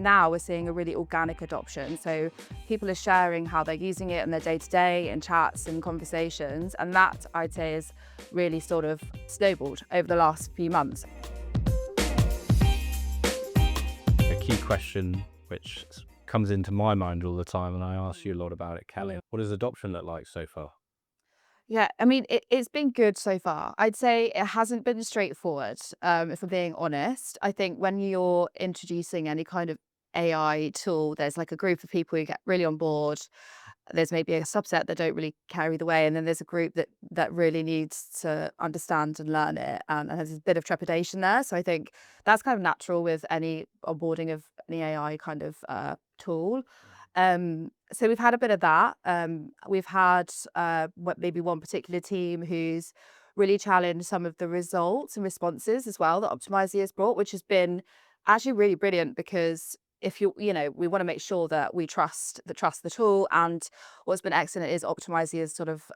now we're seeing a really organic adoption. So people are sharing how they're using it in their day-to-day in chats and conversations. And that, I'd say, is really sort of snowballed over the last few months. A key question which comes into my mind all the time, and I ask you a lot about it, Calley. What does adoption look like so far? Yeah, I mean, it's been good so far. I'd say it hasn't been straightforward, if I'm being honest. I think when you're introducing any kind of AI tool, there's like a group of people who get really on board. There's maybe a subset that don't really carry the way, and then there's a group that really needs to understand and learn it, and there's a bit of trepidation there. So I think that's kind of natural with any onboarding of any AI kind of tool. So we've had a bit of that. We've had maybe one particular team who's really challenged some of the results and responses as well that Optimizer has brought, which has been actually really brilliant because if we want to make sure that we trust the tool. And what's been excellent is Optimizer is sort of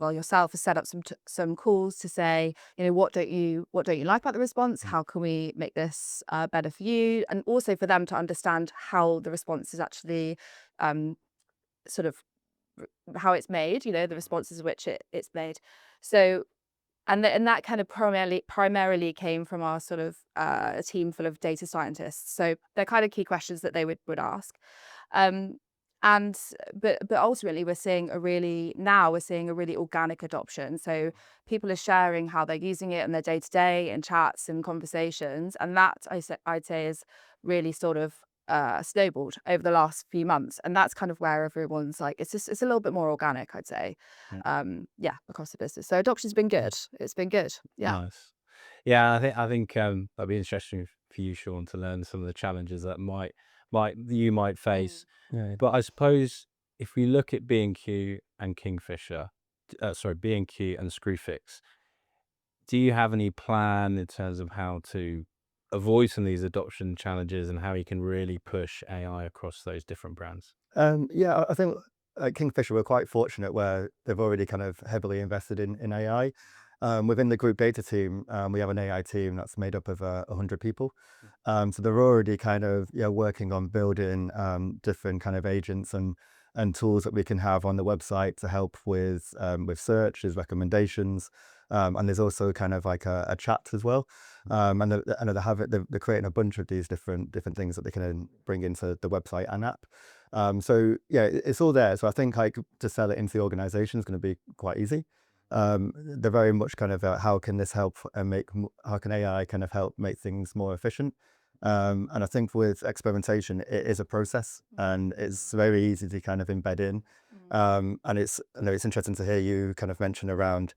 yourself has set up some calls to say, what don't you like about the response? How can we make this better for you? And also for them to understand how the response is actually sort of how it's made, the responses which it's made. So and that kind of primarily came from our sort of a team full of data scientists. So they're kind of key questions that they would ask. Um, and but ultimately we're seeing a really organic adoption. So people are sharing how they're using it in their day-to-day in chats and conversations. And that I'd say is really sort of snowballed over the last few months. And that's kind of where everyone's like, it's a little bit more organic, I'd say. Across the business. So adoption's been good. It's been good. Yeah. Nice. Yeah, I think that'd be interesting for you, Shaun, to learn some of the challenges that you might face. Yeah. But I suppose if we look at B&Q and Kingfisher, B&Q and Screwfix, do you have any plan in terms of how to avoid some of these adoption challenges and how you can really push AI across those different brands? Yeah, I think at Kingfisher, we're quite fortunate where they've already kind of heavily invested in AI. Within the group data team, we have an AI team that's made up of 100 people. So they're already kind of working on building different kind of agents and tools that we can have on the website to help with searches, recommendations, and there's also kind of like a chat as well. And they're creating a bunch of these different things that they can bring into the website and app. So yeah, it's all there. So I think like to sell it into the organization is going to be quite easy. They're very much kind of how can this help and how can AI kind of help make things more efficient? And I think with experimentation, it is a process and it's very easy to kind of embed in. And I know it's interesting to hear you kind of mention around,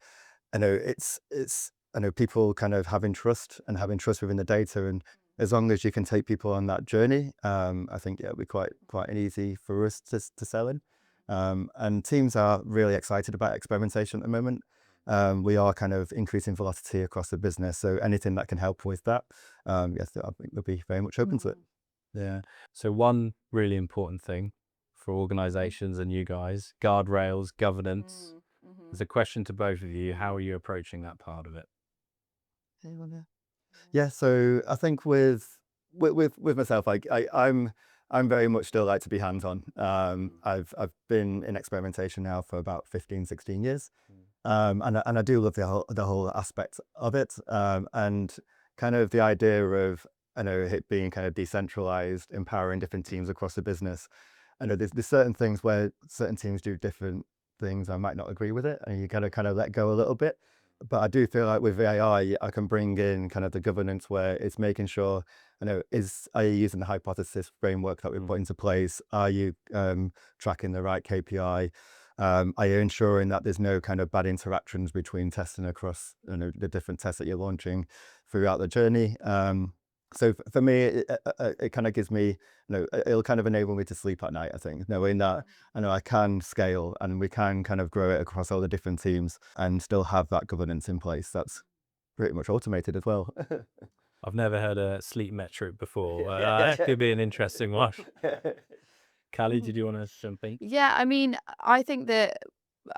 I know people kind of having trust within the data, and as long as you can take people on that journey, I think it'll be quite an easy for us to sell in. And teams are really excited about experimentation at the moment. We are kind of increasing velocity across the business, so anything that can help with that, yes, I think we'll be very much open to it. Yeah. So one really important thing for organizations and you guys, guardrails, governance. There's a question to both of you. How are you approaching that part of it? Yeah, so I think with myself, I'm very much still like to be hands-on. I've been in experimentation now for about 15, 16 years. And I do love the whole aspect of it. And kind of the idea of, it being kind of decentralized, empowering different teams across the business. I know there's certain things where certain teams do different things. I might not agree with it, and you gotta kind of let go a little bit. But I do feel like with AI, I can bring in kind of the governance where it's making sure, are you using the hypothesis framework that we put into place? Are you tracking the right KPI? Are you ensuring that there's no kind of bad interactions between testing across the different tests that you're launching throughout the journey? So for me, it kind of gives me, it'll kind of enable me to sleep at night, I think, knowing that I know I can scale and we can kind of grow it across all the different teams and still have that governance in place. That's pretty much automated as well. I've never heard a sleep metric before. That could be an interesting one. Calley, did you want to jump in? Yeah, I mean, I think that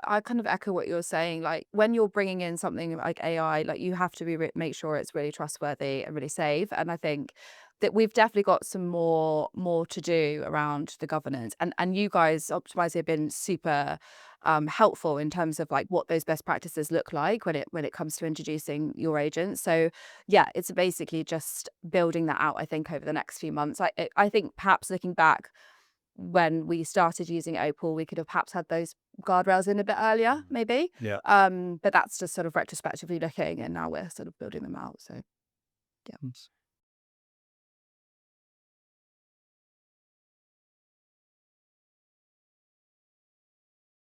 I kind of echo what you're saying. Like when you're bringing in something like AI, like you have to make sure it's really trustworthy and really safe. And I think that we've definitely got some more to do around the governance. And you guys, Optimizer, have been super helpful in terms of like what those best practices look like when it comes to introducing your agents. So yeah, it's basically just building that out, I think, over the next few months. I think perhaps looking back when we started using Opal, we could have perhaps had those guardrails in a bit earlier, maybe. Yeah. But that's just sort of retrospectively looking, and now we're sort of building them out. So yeah.